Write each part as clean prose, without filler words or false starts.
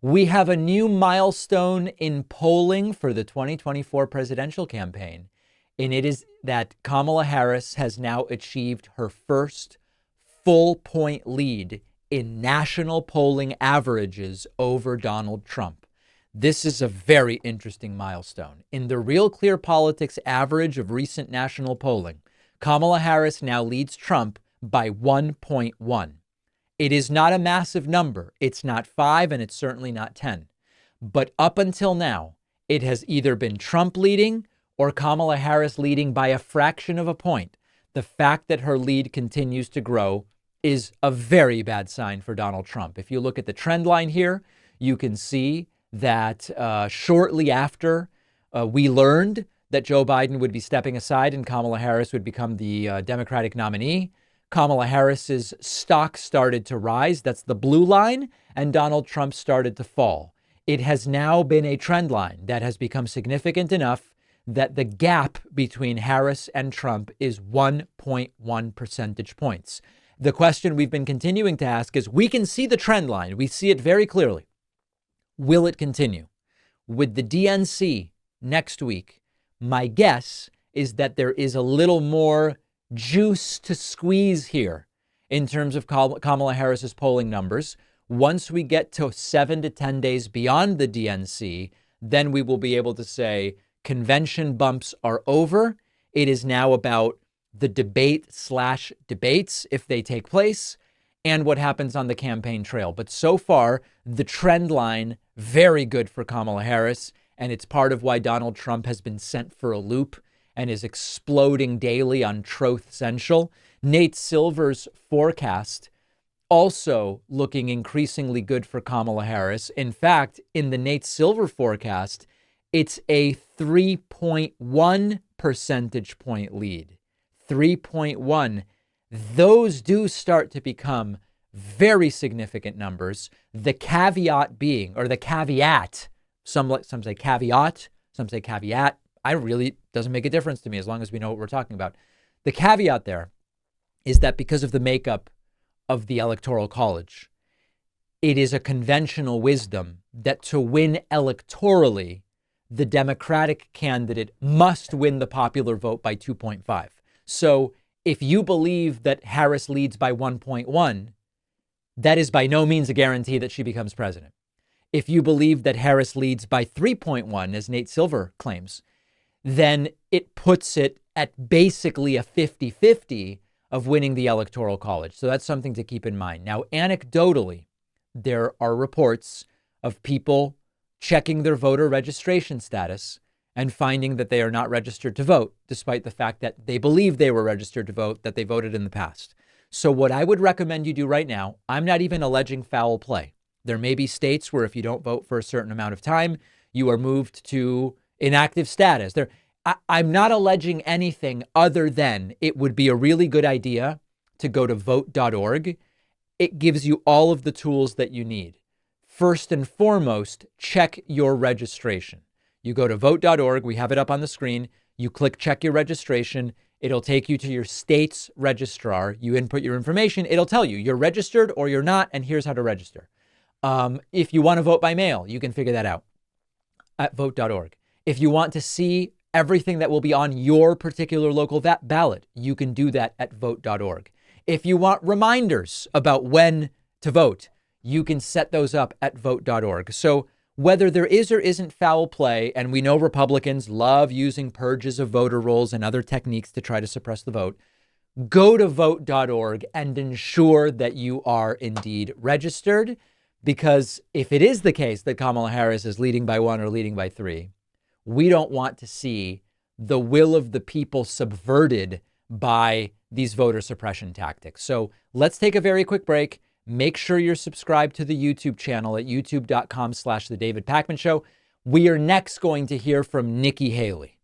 We have a new milestone in polling for the 2024 presidential campaign, and it is that Kamala Harris has now achieved her first full point lead in national polling averages over Donald Trump. This is a very interesting milestone. In the RealClearPolitics average of recent national polling, Kamala Harris now leads Trump by 1.1. It is not a massive number. It's not 5 and it's certainly not 10. But up until now, it has either been Trump leading or Kamala Harris leading by a fraction of a point. The fact that her lead continues to grow is a very bad sign for Donald Trump. If you look at the trend line here, you can see that shortly after we learned that Joe Biden would be stepping aside and Kamala Harris would become the Democratic nominee, Kamala Harris's stock started to rise. That's the blue line. And Donald Trump started to fall. It has now been a trend line that has become significant enough that the gap between Harris and Trump is 1.1 percentage points. The question we've been continuing to ask is, we can see the trend line. We see it very clearly. Will it continue? With the DNC next week, my guess is that there is a little more juice to squeeze here in terms of Kamala Harris's polling numbers. Once we get to 7 to 10 days beyond the DNC, then we will be able to say convention bumps are over. It is now about the debate/debates, if they take place, and what happens on the campaign trail. But so far, the trend line, very good for Kamala Harris. And it's part of why Donald Trump has been sent for a loop and is exploding daily on Truth Central. Nate Silver's forecast also looking increasingly good for Kamala Harris. In fact, in the Nate Silver forecast, it's a 3.1 percentage point lead. 3.1. Those do start to become very significant numbers. The caveat being, or the caveat, some say caveat, some say caveat. Doesn't make a difference to me as long as we know what we're talking about. The caveat there is that because of the makeup of the Electoral College, it is a conventional wisdom that to win electorally, the Democratic candidate must win the popular vote by 2.5. So if you believe that Harris leads by 1.1, that is by no means a guarantee that she becomes president. If you believe that Harris leads by 3.1, as Nate Silver claims, then it puts it at basically a 50-50 of winning the Electoral College. So that's something to keep in mind. Now, anecdotally, there are reports of people checking their voter registration status and finding that they are not registered to vote, despite the fact that they believe they were registered to vote, that they voted in the past. So what I would recommend you do right now, I'm not even alleging foul play. There may be states where if you don't vote for a certain amount of time, you are moved to inactive status. I'm not alleging anything other than it would be a really good idea to go to vote.org. It gives you all of the tools that you need. First and foremost, check your registration. You go to vote.org. We have it up on the screen. You click check your registration. It'll take you to your state's registrar. You input your information. It'll tell you you're registered or you're not, and here's how to register. If you want to vote by mail, you can figure that out at vote.org. If you want to see everything that will be on your particular local ballot, you can do that at vote.org. If you want reminders about when to vote, you can set those up at vote.org. So whether there is or isn't foul play, and we know Republicans love using purges of voter rolls and other techniques to try to suppress the vote, go to vote.org and ensure that you are indeed registered. Because if it is the case that Kamala Harris is leading by 1 or leading by 3, we don't want to see the will of the people subverted by these voter suppression tactics. So let's take a very quick break. Make sure you're subscribed to the YouTube channel at youtube.com/The David Pakman Show. We are next going to hear from Nikki Haley.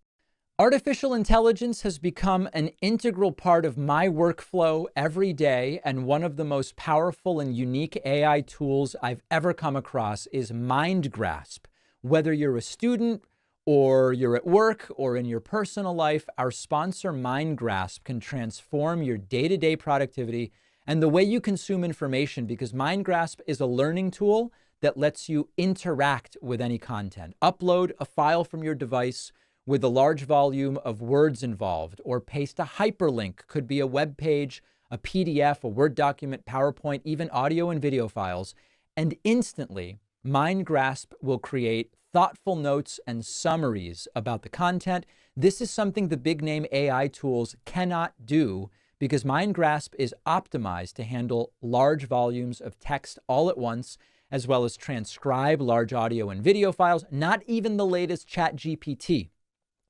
Artificial intelligence has become an integral part of my workflow every day, and one of the most powerful and unique AI tools I've ever come across is MindGrasp. Whether you're a student or you're at work or in your personal life, our sponsor MindGrasp can transform your day-to-day productivity and the way you consume information, because MindGrasp is a learning tool that lets you interact with any content. Upload a file from your device with a large volume of words involved, or paste a hyperlink, could be a web page, a PDF, a Word document, PowerPoint, even audio and video files, and instantly MindGrasp will create thoughtful notes and summaries about the content. This is something the big name AI tools cannot do because MindGrasp is optimized to handle large volumes of text all at once, as well as transcribe large audio and video files. Not even the latest ChatGPT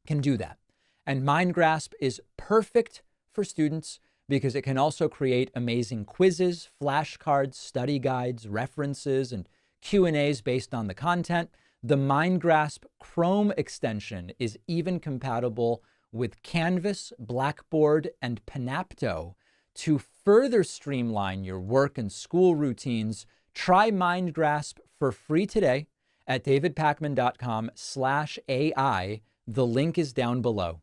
can do that. And MindGrasp is perfect for students because it can also create amazing quizzes, flashcards, study guides, references, and Q&As based on the content. The MindGrasp Chrome extension is even compatible with Canvas, Blackboard, and Panopto to further streamline your work and school routines. Try MindGrasp for free today at davidpakman.com/AI. The link is down below.